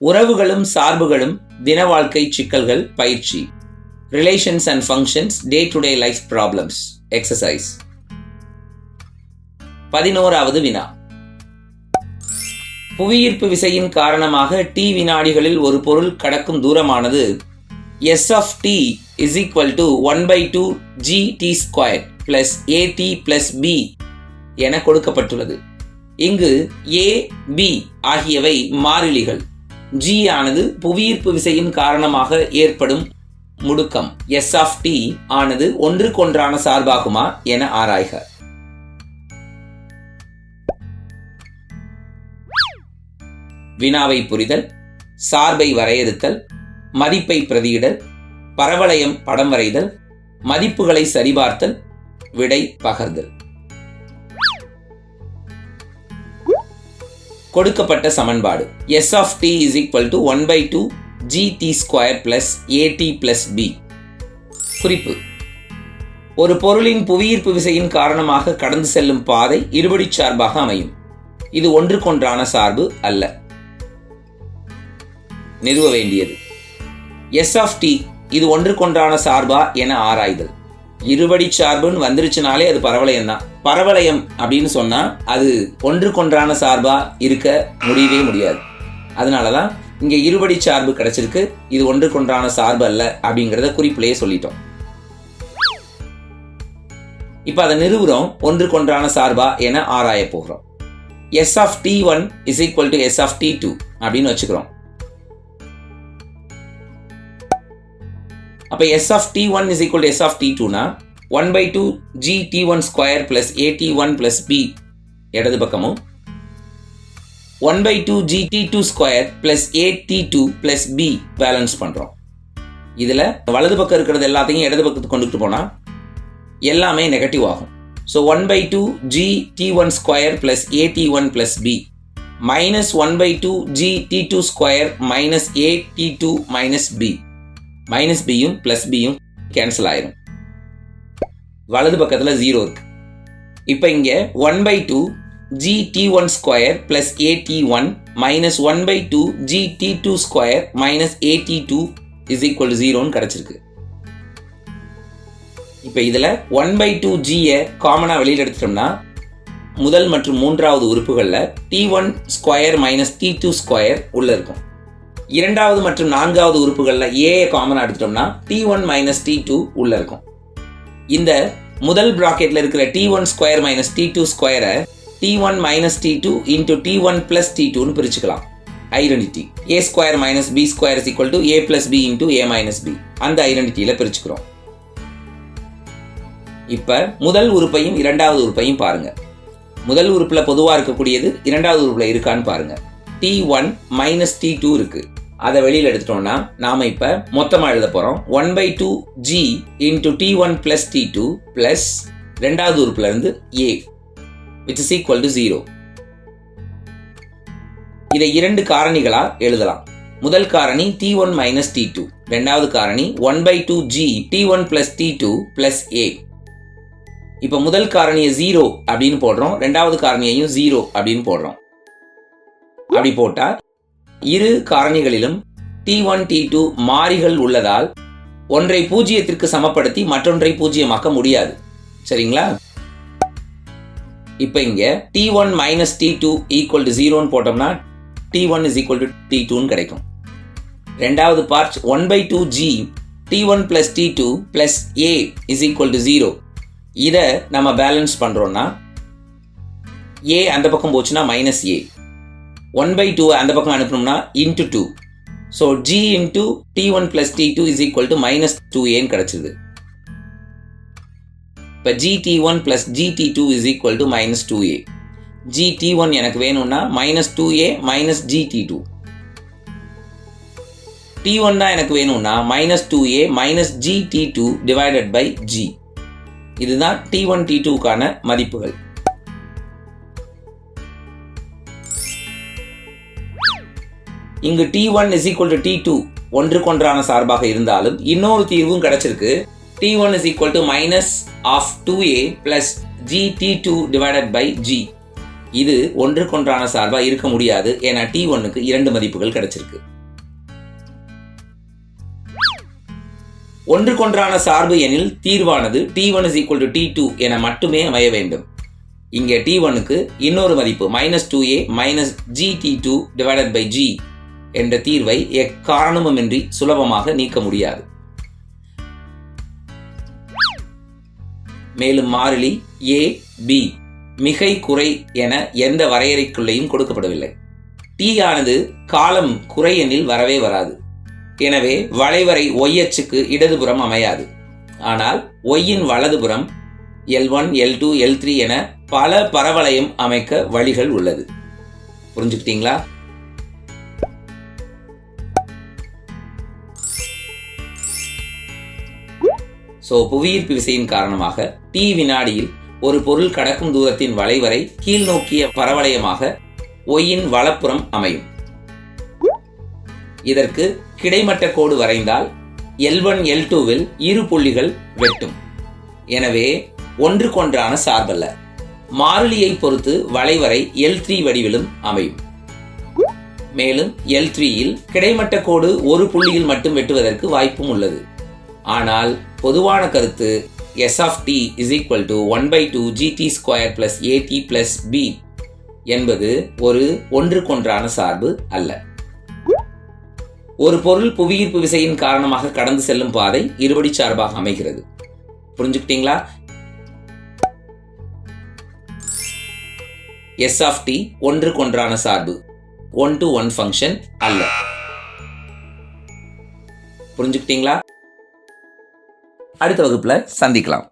உறவுகளும் சார்புகளும் தின வாழ்க்கை சிக்கல்கள் பயிற்சி. Relations and functions day to day life problems exercise. 11வது வினா. புவியீர்ப்பு விசையின் காரணமாக t வினாடிகளில் ஒரு பொருள் கடக்கும் தூரமானது s of t is equal to 1/2 gt² plus at plus b என கொடுக்கப்பட்டுள்ளது. இங்கு a, b ஆகியவை மாறிலிகள். g ஆனது புவியீர்ப்பு விசையின் காரணமாக ஏற்படும் முடுக்கம். s of t ஆனது ஒன்றுக்கொன்றான சார்பாகுமா என ஆராய்க. வினாவை புரிதல், சார்பை வரையறுத்தல், மதிப்பை பிரதியிடல், பரவளையம் படம் வரைதல், மதிப்புகளை சரிபார்த்தல், விடை பகர்தல். கொடுக்கப்பட்ட சமன்பாடு s of t is equal to 1/2 gt² plus at plus b. குறிப்பு: ஒரு பொருளின் புவியீர்ப்பு விசையின் காரணமாக கடந்து செல்லும் பாதை இருபடி சார்பாக அமையும். இது ஒன்றுக்கொன்றான சார்பு அல்ல. நிறுவ வேண்டியது: s of t இது ஒன்றுக்கொன்றான சார்பா என ஆராய்தல். இருபடி சார்புன்னு வந்துருச்சுனாலே அது பரவளையம் தான். பரவளையம் அப்படின்னு சொன்னா அது ஒன்றுக்கொன்றான சார்பா இருக்க முடியவே முடியாது. அதனாலதான் இங்க இருபடி சார்பு கிடைச்சிருக்கு. இது ஒன்றுக்கொன்றான சார்பு அல்ல அப்படிங்கறத குறிப்பிலேயே சொல்லிட்டோம். இப்ப அதை நிறுவுறோம். ஒன்றுக்கொன்றான சார்பா என ஆராய போகிறோம். s of t1 is equal to s of t2 அப்படின்னு வச்சுக்கிறோம். அப்ப s of t1 is equal to s of t2 னா 1/2 gt1² plus at1 plus b இடது பக்கமும் 1/2 gt2² plus at2 plus b balance பண்றோம். இதுல வலது பக்கம் இருக்கிறது எல்லாத்தையும் இடது பக்கத்துக்கு கொண்டுட்டு போனா எல்லாமே நெகட்டிவ் ஆகும். So 1/2 gt1² plus at1 plus b minus 1/2 gt2² minus at2 minus b. Minus பியும் பிளஸ் பியும் கேன்சல் ஆயிரும். வலது பக்கத்துல 0 இருக்கு. இப்ப இங்க 1/2 gt1² plus at1 minus 1/2 gt2² minus at2 is equal to 0 கிடைச்சிருக்கு. இப்ப இதுல 1/2 g காமனா வெளியில எடுத்துட்டோம்னா முதல் மற்றும் மூன்றாவது உறுப்புகள்ல t1² minus t2² உள்ள இருக்கும். இரண்டாவது மற்றும் நான்காவது உறுப்புகள்ல a காமனா எடுத்துட்டோம்னா t1 minus t2 உள்ள இருக்கும். இந்த முதல் பிராக்கெட்ல இருக்கிற t1² minus t2² t1 minus t2 into t1 plus t2 னு பிரிச்சுக்கலாம். Identity a² minus b² is equal to a plus b into a minus b. அந்த ஐடென்டிட்டியில பிரிச்சுக்கிறோம். இப்ப முதல் உறுப்பையும் இரண்டாவது உறுப்பையும் பாருங்க. முதல் உறுப்புல பொதுவா இருக்கக்கூடியது இரண்டாவது உறுப்புல இருக்கான்னு பாருங்க. t1 minus t2 இருக்கு. அதை வெளியில எடுத்துட்டோம்னா நாம இப்ப மொத்தமா எழுத போறோம் 1/2 g into t1 plus t2 plus இரண்டாவது உறுப்புல இருந்து a which is equal to 0. இதை இரண்டு காரணிகளா எழுதலாம். முதல் காரணி t1 minus t2, இரண்டாவது காரணி 1/2 g t1 plus t2 plus a. இப்ப முதல் காரணியை 0 அப்படின்னு போடுறோம், இரண்டாவது காரணியையும் 0 அப்படின்னு போடுறோம். அப்படி போட்டா இரு காரணிகளிலும் t1 t2 மாறிகள் உள்ளதால் ஒன்றை பூஜ்ஜியத்திற்கு சமப்படுத்தி மற்றொன்றை பூஜ்ஜியமாக்க முடியாது. சரிங்களா? இப்ப இங்க t1 minus t2 equal to 0 போட்டோம்னா t1 is equal to t2 கிடைக்கும். இரண்டாவது part 1/2 g t1 plus t2 plus a is equal to 0. இத நம்ம பேலன்ஸ் பண்றோம்னா a அந்த பக்கம் போச்சுன்னா minus a, 1/2 அந்த பக்கம் அனுப்பணும்னா into 2. So g into t1 plus t2 is equal to minus 2a கிடைச்சது. இப்ப gt1 plus gt2 is equal to minus 2a. gt1 எனக்கு வேணும்னா minus 2a minus gt2. t1 தான் எனக்கு வேணும்னா minus 2a minus gt2 divided by g. இதுதான் t1 t2 கான மதிப்புகள். இங்கு t1 is equal to t2 ஒன்றுக்கொன்றான சார்பாக இருந்தாலும் இன்னொரு தீர்வும் கிடைச்சிருக்கு. t1 is equal to minus of 2a plus gt2 divided by g. இது ஒன்றுக்கொன்றான சார்பா இருக்க முடியாது. ஏன்னா t1க்கு இரண்டு மதிப்புகள் கிடைச்சிருக்கு. ஒன்றுக்கொன்றான சார்பு எனில் தீர்வானது t1 = t2 என மட்டுமே அமைய வேண்டும். இங்கே t1க்கு இன்னொரு மதிப்பு -2a -gt2/g என்ற தீர்வை எக்காரணமுமின்றி சுலபமாக நீக்க முடியாது. மேலும் மாறிலி a, b மிகை குறை என எந்த வரையறைக்குள்ளேயும் கொடுக்கப்படவில்லை. t ஆனது காலம் குறை எண்ணில் வரவே வராது. எனவே வளைவரை y அச்சுக்கு இடதுபுறம் அமையாது. ஆனால் y இன் வலதுபுறம் L1, L2, L3 என பல பரவளையம் அமைக்க வழிகள் உள்ளது. புரிஞ்சுக்கிட்டீங்களா? புவியீர்ப்பு விசையின் காரணமாக t வினாடியில் ஒரு பொருள் கடக்கும் தூரத்தின் வளைவரை கீழ் நோக்கிய பரவளையமாக y இன் வலப்புறம் அமையும். இதற்கு கிடைமட்ட கோடு வரைந்தால் L1, L2வில் இரு புள்ளிகள் வெட்டும். எனவே ஒன்றுக்கொன்றான சார்பல்ல. மாறிலியை பொறுத்து வளைவரை L3 வடிவிலும் அமையும். மேலும் L3யில் கிடைமட்ட கோடு ஒரு புள்ளியில் மட்டும் வெட்டுவதற்கு வாய்ப்பும் உள்ளது. ஆனால் பொதுவான கருத்து S of t = 1/2 gt² + at + b என்பது ஒரு ஒன்றுக்கொன்றான சார்பு அல்ல. ஒரு பொருள் புவியீர்ப்பு விசையின் காரணமாக கடந்து செல்லும் பாதை இருபடி சார்பாக அமைகிறது. புரிஞ்சுக்கிட்டீங்களா? S of t ஒன்றுக்கொன்றான சார்பு, 1-to-1 ஃபங்க்ஷன் அல்ல. புரிஞ்சுக்கிட்டீங்களா? அடுத்த வகுப்புல சந்திக்கலாம்.